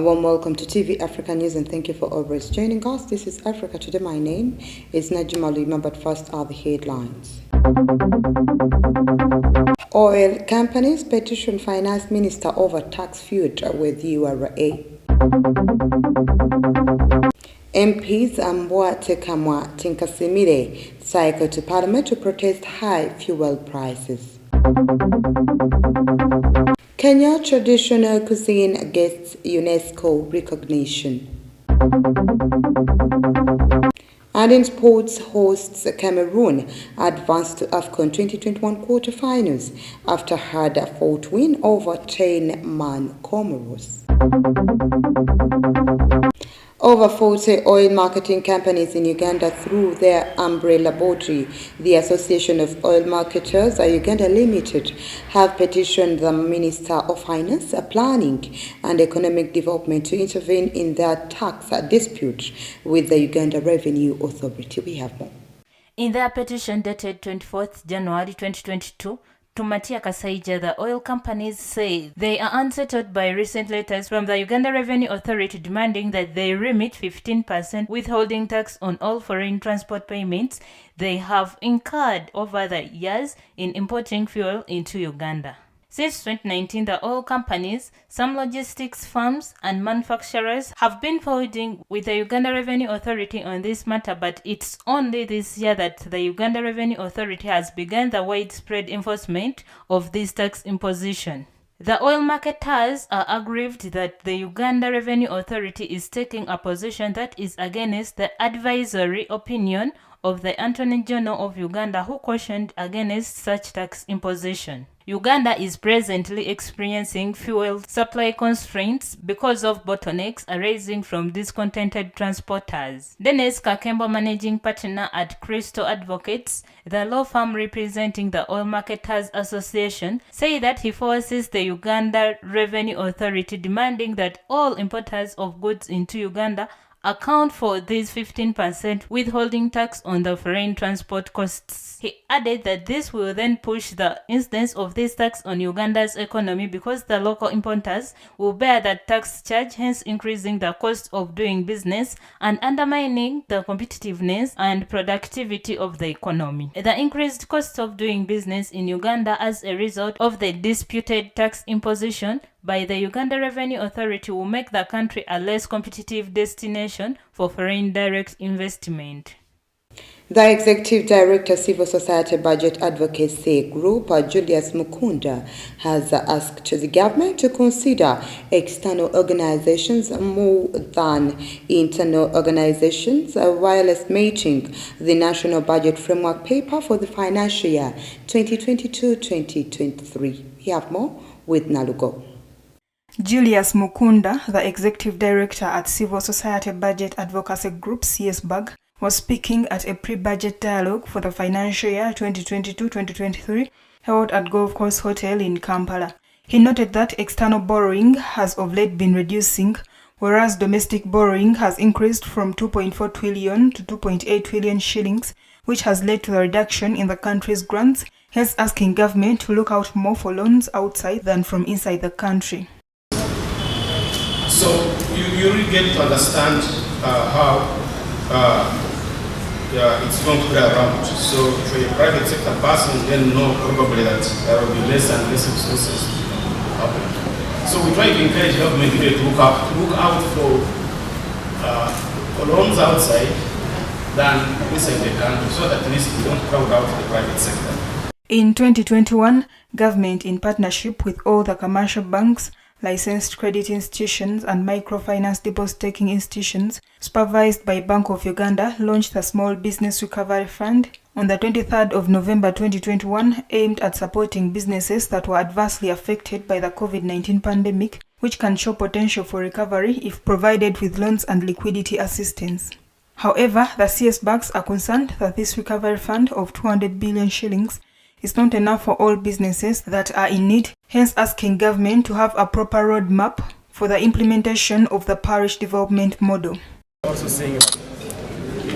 warm welcome to TV Africa News and thank you for always joining us. This is Africa Today. My name is Najima Lima, but first are the headlines. Oil companies petition finance minister over tax feud with URA. MPs Ambwate Kamwa Tinkasimire cycle to parliament to protest high fuel prices. Kenya traditional cuisine gets UNESCO recognition. And in sports, hosts Cameroon advanced to AFCON 2021 quarterfinals after hard-fought win over 10-man Comoros. Over 40 oil marketing companies in Uganda through their umbrella body, the Association of Oil Marketers Uganda Limited, have petitioned the Minister of Finance, Planning and Economic Development to intervene in their tax dispute with the Uganda Revenue Authority. We have more. In their petition dated 24th January 2022, Tumatia Kasaija, the oil companies say they are unsettled by recent letters from the Uganda Revenue Authority demanding that they remit 15% withholding tax on all foreign transport payments they have incurred over the years in importing fuel into Uganda. Since 2019, the oil companies, some logistics firms and manufacturers have been fighting with the Uganda Revenue Authority on this matter, but it's only this year that the Uganda Revenue Authority has begun the widespread enforcement of this tax imposition. The oil marketers are aggrieved that the Uganda Revenue Authority is taking a position that is against the advisory opinion of the Attorney General of Uganda, who cautioned against such tax imposition. Uganda is presently experiencing fuel supply constraints because of bottlenecks arising from discontented transporters. Dennis Kakembo, managing partner at Crystal Advocates, the law firm representing the Oil Marketers Association, say that he forces the Uganda Revenue Authority demanding that all importers of goods into Uganda account for this 15% withholding tax on the foreign transport costs. He added that this will then push the incidence of this tax on Uganda's economy because the local importers will bear that tax charge, hence increasing the cost of doing business and undermining the competitiveness and productivity of the economy. The increased cost of doing business in Uganda as a result of the disputed tax imposition by the Uganda Revenue Authority will make the country a less competitive destination for foreign direct investment. The Executive Director, Civil Society Budget Advocacy Group, Julius Mukunda, has asked the government to consider external organizations more than internal organizations while estimating the National Budget Framework Paper for the financial year 2022-2023. We have more with Nalugo. Julius Mukunda, the Executive Director at Civil Society Budget Advocacy Group, CSBAG, was speaking at a pre-budget dialogue for the financial year 2022-2023 held at Golf Course Hotel in Kampala. He noted that external borrowing has of late been reducing, whereas domestic borrowing has increased from 2.4 trillion to 2.8 trillion shillings, which has led to a reduction in the country's grants, hence asking government to look out more for loans outside than from inside the country. So you really get to understand how it's going to play around. So for a private sector person, then know probably that there will be less and less resources happening. So we try to encourage government to look out for loans outside than inside the country, so that at least we don't crowd out the private sector. In 2021, government, in partnership with all the commercial banks, licensed credit institutions and microfinance deposit-taking institutions supervised by Bank of Uganda, launched a Small Business Recovery Fund on the 23rd of November 2021 aimed at supporting businesses that were adversely affected by the COVID-19 pandemic, which can show potential for recovery if provided with loans and liquidity assistance. However, the CSBAGs are concerned that this recovery fund of 200 billion shillings is not enough for all businesses that are in need, hence asking government to have a proper roadmap for the implementation of the parish development model. Also saying that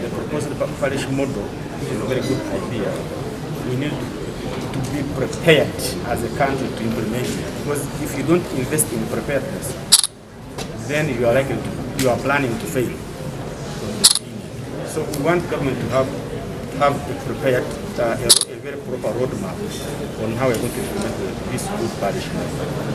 the proposed parish model is a very good idea. We need to be prepared as a country to implement it, because if you don't invest in preparedness, then you are planning to fail from the beginning. So we want government to have prepared a very proper roadmap on how we're going to implement this good policy.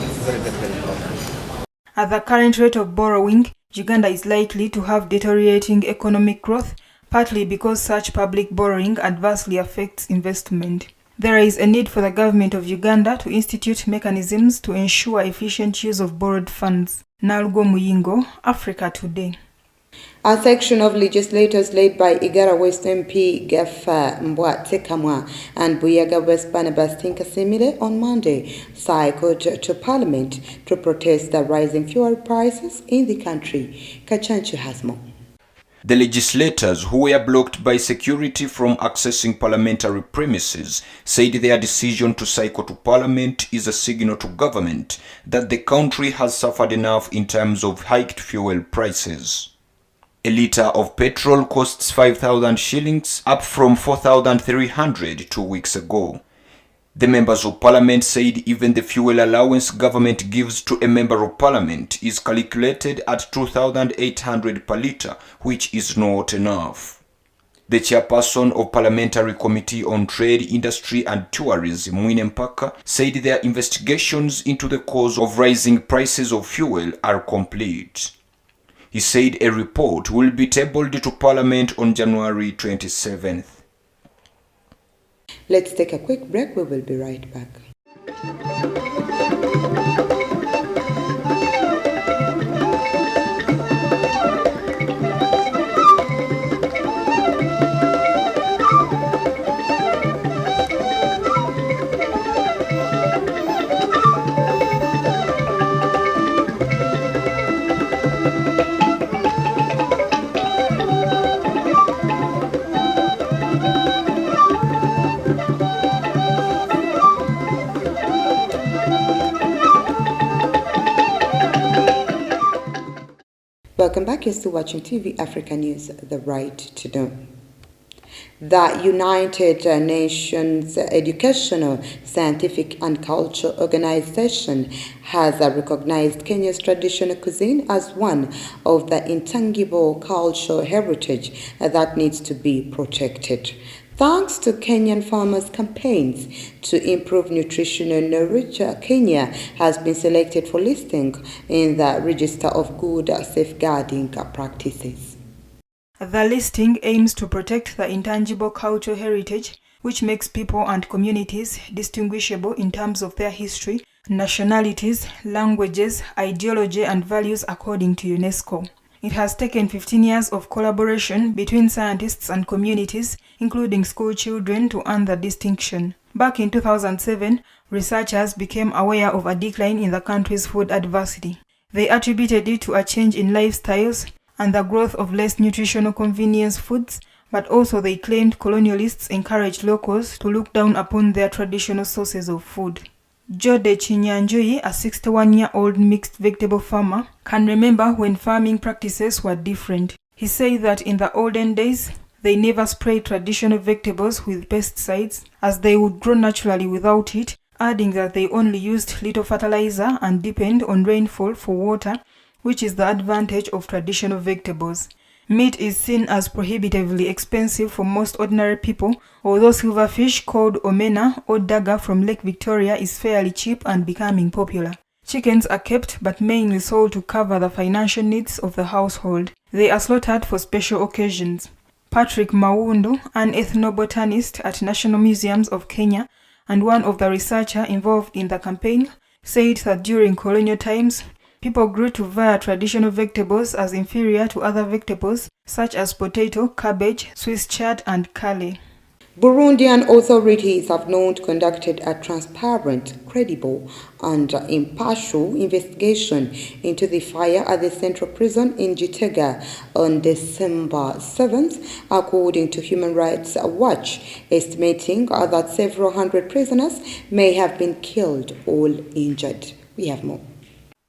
It's very, very important. At the current rate of borrowing, Uganda is likely to have deteriorating economic growth, partly because such public borrowing adversely affects investment. There is a need for the government of Uganda to institute mechanisms to ensure efficient use of borrowed funds. Nalgo Muyingo, Africa Today. A section of legislators led by Igara West MP Gafa Mbwate Kamwa and Buyaga West Barnabas Tinkasimile on Monday cycled to Parliament to protest the rising fuel prices in the country. Kachanchu has more. The legislators, who were blocked by security from accessing parliamentary premises, said their decision to cycle to Parliament is a signal to government that the country has suffered enough in terms of hiked fuel prices. A litre of petrol costs 5,000 shillings, up from 4,300 2 weeks ago. The members of parliament said even the fuel allowance government gives to a member of parliament is calculated at 2,800 per litre, which is not enough. The chairperson of Parliamentary Committee on Trade, Industry and Tourism, Mwine Mpaka, said their investigations into the cause of rising prices of fuel are complete. He said a report will be tabled to Parliament on January 27th. Let's take a quick break. We will be right back. Welcome back. You're still watching TV Africa News, The Right to Know. The United Nations Educational, Scientific and Cultural Organization has recognized Kenya's traditional cuisine as one of the intangible cultural heritage that needs to be protected. Thanks to Kenyan farmers' campaigns to improve nutritional knowledge, Kenya has been selected for listing in the Register of Good Safeguarding Practices. The listing aims to protect the intangible cultural heritage, which makes people and communities distinguishable in terms of their history, nationalities, languages, ideology, and values according to UNESCO. It has taken 15 years of collaboration between scientists and communities, including school children, to earn the distinction. Back in 2007, researchers became aware of a decline in the country's food adversity. They attributed it to a change in lifestyles and the growth of less nutritional convenience foods, but also they claimed colonialists encouraged locals to look down upon their traditional sources of food. Jode Chinyanjui, a 61-year-old mixed vegetable farmer, can remember when farming practices were different. He said that in the olden days, they never sprayed traditional vegetables with pesticides, as they would grow naturally without it, adding that they only used little fertilizer and depend on rainfall for water, which is the advantage of traditional vegetables. Meat is seen as prohibitively expensive for most ordinary people, although silverfish called omena or daga from Lake Victoria is fairly cheap and becoming popular. Chickens are kept but mainly sold to cover the financial needs of the household. They are slaughtered for special occasions. Patrick Mawundo, an ethnobotanist at National Museums of Kenya and one of the researchers involved in the campaign, said that during colonial times, people grew to view traditional vegetables as inferior to other vegetables such as potato, cabbage, Swiss chard, and kale. Burundian authorities have not conducted a transparent, credible, and impartial investigation into the fire at the central prison in Gitega on December 7th, according to Human Rights Watch, estimating that several hundred prisoners may have been killed or injured. We have more.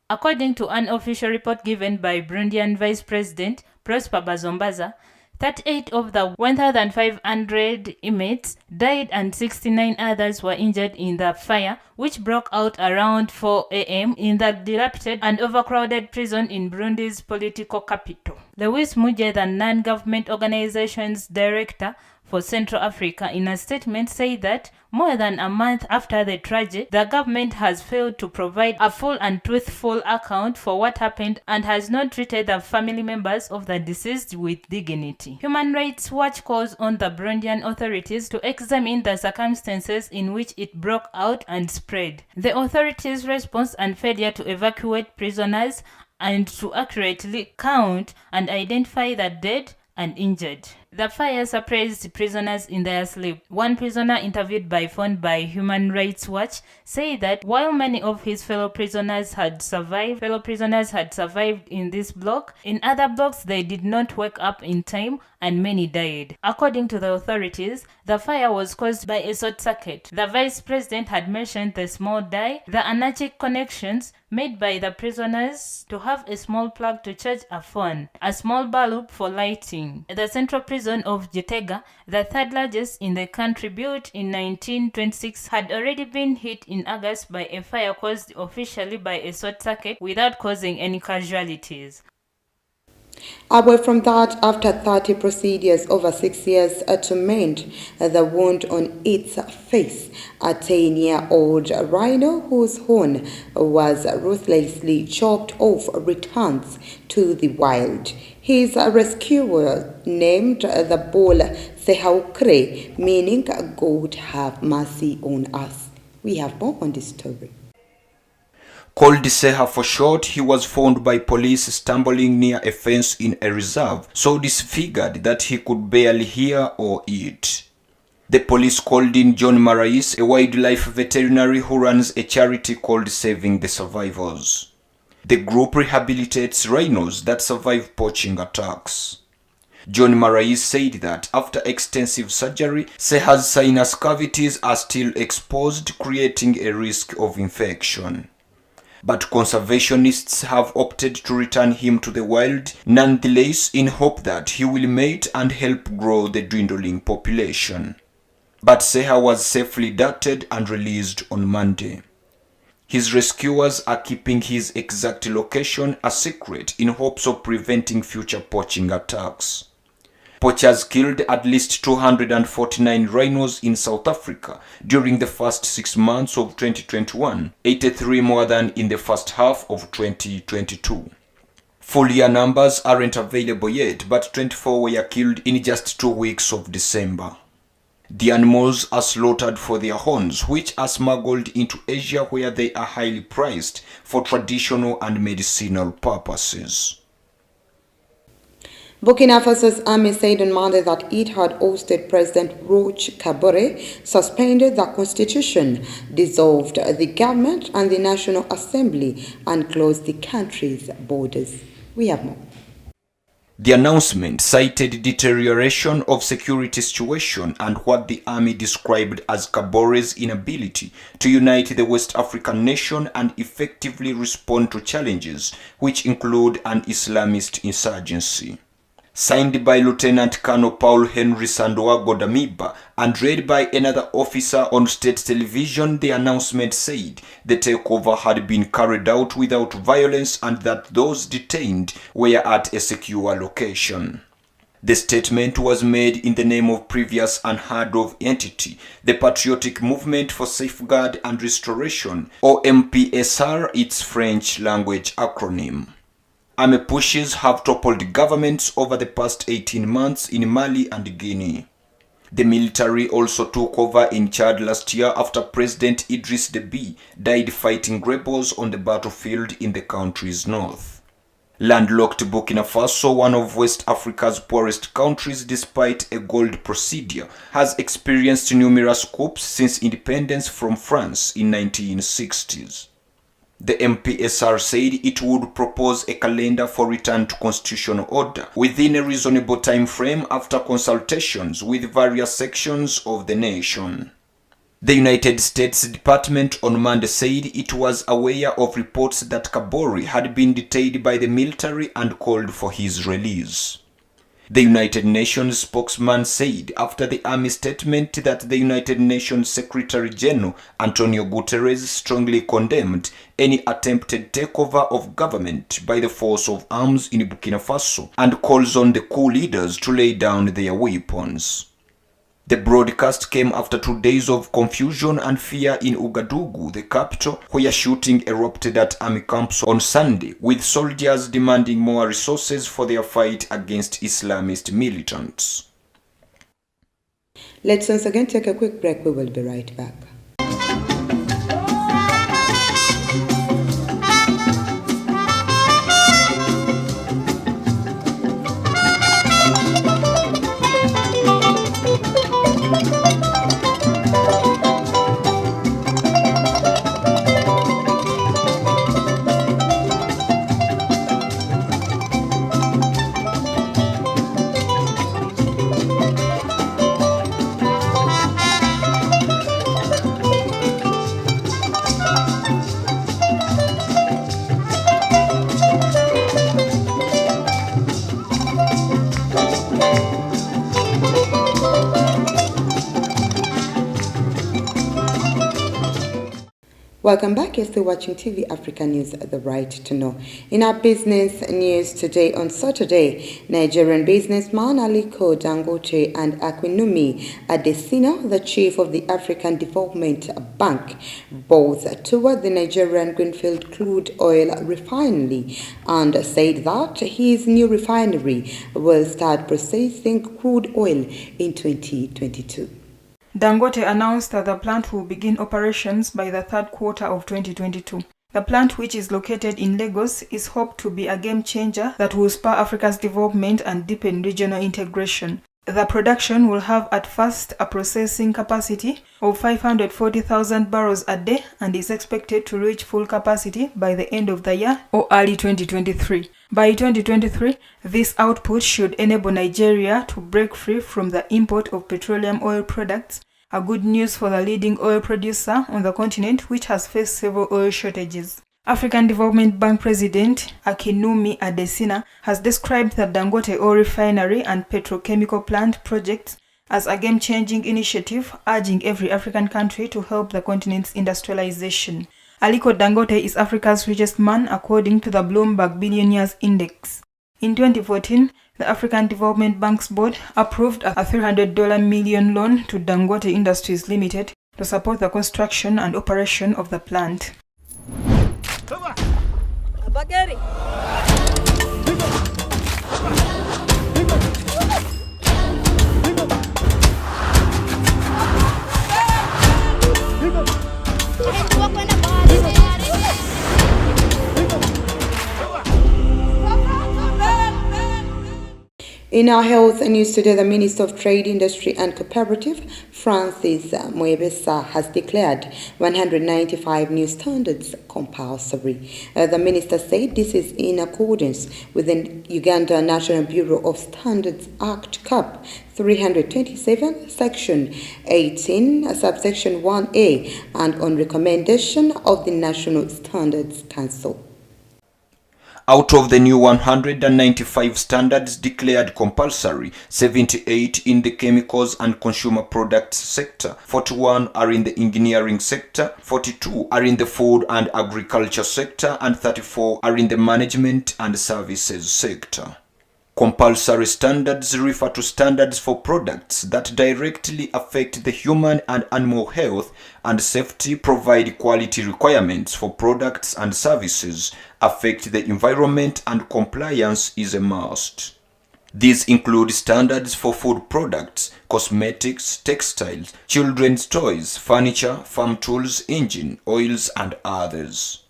According to an official report given by Burundian Vice President Prosper Bazombaza, 38 of the 1,500 inmates died and 69 others were injured in the fire, which broke out around 4 a.m. in the dilapidated and overcrowded prison in Burundi's political capital. Louis Muje, the non-government organization's director for Central Africa, in a statement said that more than a month after the tragedy, the government has failed to provide a full and truthful account for what happened and has not treated the family members of the deceased with dignity. Human Rights Watch calls on the Burundian authorities to examine the circumstances in which it broke out and spread, the authorities' response and failure to evacuate prisoners and to accurately count and identify the dead and injured. The fire suppressed prisoners in their sleep. One prisoner interviewed by phone by Human Rights Watch said that while many of his fellow prisoners had survived in this block, in other blocks they did not wake up in time and many died. According to the authorities, the fire was caused by a short circuit. The vice president had mentioned the small die, the anarchic connections made by the prisoners to have a small plug to charge a phone, a small bulb for lighting. The central prison of Gitega, the third largest in the country, built in 1926, had already been hit in August by a fire caused officially by a short circuit without causing any casualties. Away from that, after 30 procedures over 6 years to mend the wound on its face, a 10-year-old rhino whose horn was ruthlessly chopped off returns to the wild. His rescuer named the bull Sehaukre, meaning God have mercy on us. We have more on this story. Called Seha for short, he was found by police stumbling near a fence in a reserve, so disfigured that he could barely hear or eat. The police called in John Marais, a wildlife veterinary who runs a charity called Saving the Survivors. The group rehabilitates rhinos that survive poaching attacks. John Marais said that after extensive surgery, Seha's sinus cavities are still exposed, creating a risk of infection. But conservationists have opted to return him to the wild, nonetheless, in hope that he will mate and help grow the dwindling population. But Seha was safely darted and released on Monday. His rescuers are keeping his exact location a secret in hopes of preventing future poaching attacks. Poachers killed at least 249 rhinos in South Africa during the first 6 months of 2021, 83 more than in the first half of 2022. Full year numbers aren't available yet, but 24 were killed in just 2 weeks of December. The animals are slaughtered for their horns, which are smuggled into Asia where they are highly priced for traditional and medicinal purposes. Burkina Faso's army said on Monday that it had ousted President Roch Kabore, suspended the constitution, dissolved the government and the National Assembly, and closed the country's borders. We have more. The announcement cited deterioration of security situation and what the army described as Kabore's inability to unite the West African nation and effectively respond to challenges, which include an Islamist insurgency. Signed by Lieutenant Colonel Paul Henry Sandoago Damiba and read by another officer on state television, the announcement said the takeover had been carried out without violence and that those detained were at a secure location. The statement was made in the name of previous unheard of entity, the Patriotic Movement for Safeguard and Restoration, or MPSR, its French language acronym. Army pushes have toppled governments over the past 18 months in Mali and Guinea. The military also took over in Chad last year after President Idriss Deby died fighting rebels on the battlefield in the country's north. Landlocked Burkina Faso, one of West Africa's poorest countries despite a gold procedure, has experienced numerous coups since independence from France in 1960s. The MPSR said it would propose a calendar for return to constitutional order within a reasonable time frame after consultations with various sections of the nation. The United States Department on Monday said it was aware of reports that Kabore had been detained by the military and called for his release. The United Nations spokesman said after the army statement that the United Nations Secretary General Antonio Guterres strongly condemned any attempted takeover of government by the force of arms in Burkina Faso and calls on the coup leaders to lay down their weapons. The broadcast came after 2 days of confusion and fear in Ouagadougou, the capital, where shooting erupted at army camps on Sunday, with soldiers demanding more resources for their fight against Islamist militants. Let's once again take a quick break. We will be right back. Welcome back. You're still watching TV Africa News, The Right to Know. In our business news today, on Saturday, Nigerian businessman Aliko Dangote and Akinwumi Adesina, the chief of the African Development Bank, both toured the Nigerian Greenfield crude oil refinery and said that his new refinery will start processing crude oil in 2022. Dangote announced that the plant will begin operations by the third quarter of 2022. The plant, which is located in Lagos, is hoped to be a game changer that will spur Africa's development and deepen regional integration. The production will have at first a processing capacity of 540,000 barrels a day and is expected to reach full capacity by the end of the year or early 2023. By 2023, this output should enable Nigeria to break free from the import of petroleum oil products, a good news for the leading oil producer on the continent, which has faced several oil shortages. African Development Bank President Akinwumi Adesina has described the Dangote Oil Refinery and petrochemical plant projects as a game-changing initiative, urging every African country to help the continent's industrialization. Aliko Dangote is Africa's richest man according to the Bloomberg Billionaires Index. In 2014, the African Development Bank's board approved a $300 million loan to Dangote Industries Limited to support the construction and operation of the plant. In our health news today, the Minister of Trade, Industry and Cooperative, Francis Mwebesa, has declared 195 new standards compulsory. The minister said this is in accordance with the Uganda National Bureau of Standards Act Cap 327, Section 18, Subsection 1A, and on recommendation of the National Standards Council. Out of the new 195 standards declared compulsory, 78 in the chemicals and consumer products sector, 41 are in the engineering sector, 42 are in the food and agriculture sector, and 34 are in the management and services sector. Compulsory standards refer to standards for products that directly affect the human and animal health and safety, provide quality requirements for products and services, affect the environment, and compliance is a must. These include standards for food products, cosmetics, textiles, children's toys, furniture, farm tools, engine, oils, and others.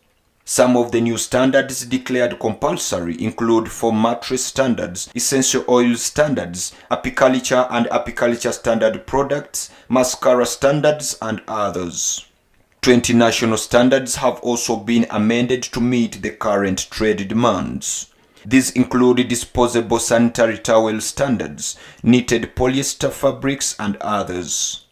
Some of the new standards declared compulsory include for mattress standards, essential oil standards, apiculture and apiculture standard products, mascara standards, and others. 20 national standards have also been amended to meet the current trade demands. These include disposable sanitary towel standards, knitted polyester fabrics, and others.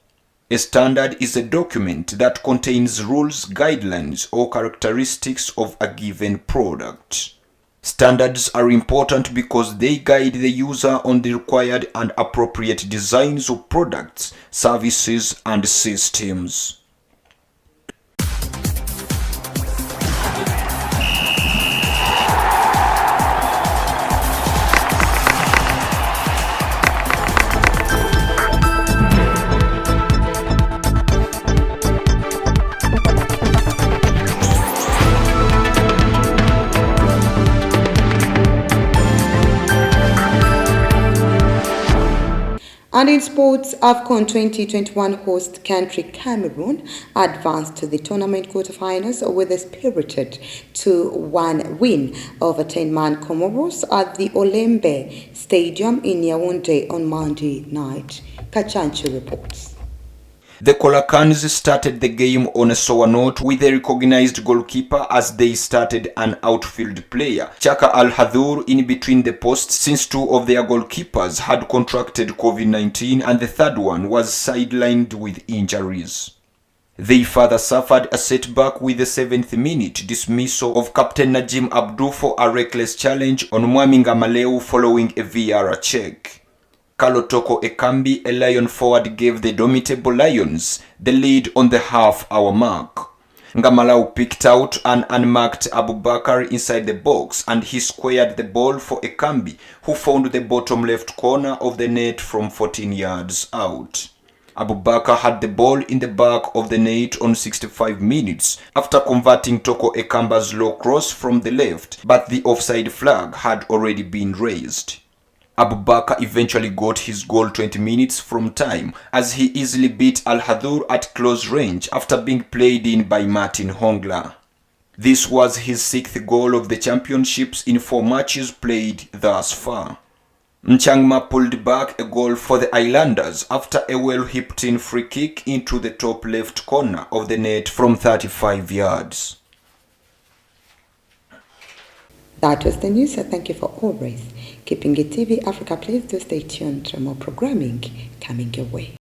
A standard is a document that contains rules, guidelines, or characteristics of a given product. Standards are important because they guide the user on the required and appropriate designs of products, services, and systems. And in sports, AFCON 2021 host country Cameroon advanced to the tournament quarterfinals with a spirited 2-1 win over 10-man Comoros at the Olembe Stadium in Yaoundé on Monday night. Kachanchu reports. The Colacans started the game on a sour note with a recognized goalkeeper as they started an outfield player, Chaka Al-Hadhour, in between the posts since two of their goalkeepers had contracted COVID-19 and the third one was sidelined with injuries. They further suffered a setback with the 7th minute dismissal of Captain Najim Abdou for a reckless challenge on Mwaminga Maleu following a VAR check. Kalotoko Ekambi, a Lion forward, gave the domitable Lions the lead on the half-hour mark. Ngamalau picked out an unmarked Abubakar inside the box and he squared the ball for Ekambi, who found the bottom left corner of the net from 14 yards out. Abubakar had the ball in the back of the net on 65 minutes after converting Toko Ekamba's low cross from the left, but the offside flag had already been raised. Abubakar eventually got his goal 20 minutes from time as he easily beat Al-Hadhour at close range after being played in by Martin Hongla. This was his 6th goal of the championships in 4 matches played thus far. Nchangma pulled back a goal for the Islanders after a well-hipped-in free kick into the top left corner of the net from 35 yards. That was the news, so thank you for always keeping it TV Africa. Please do stay tuned for more programming coming your way.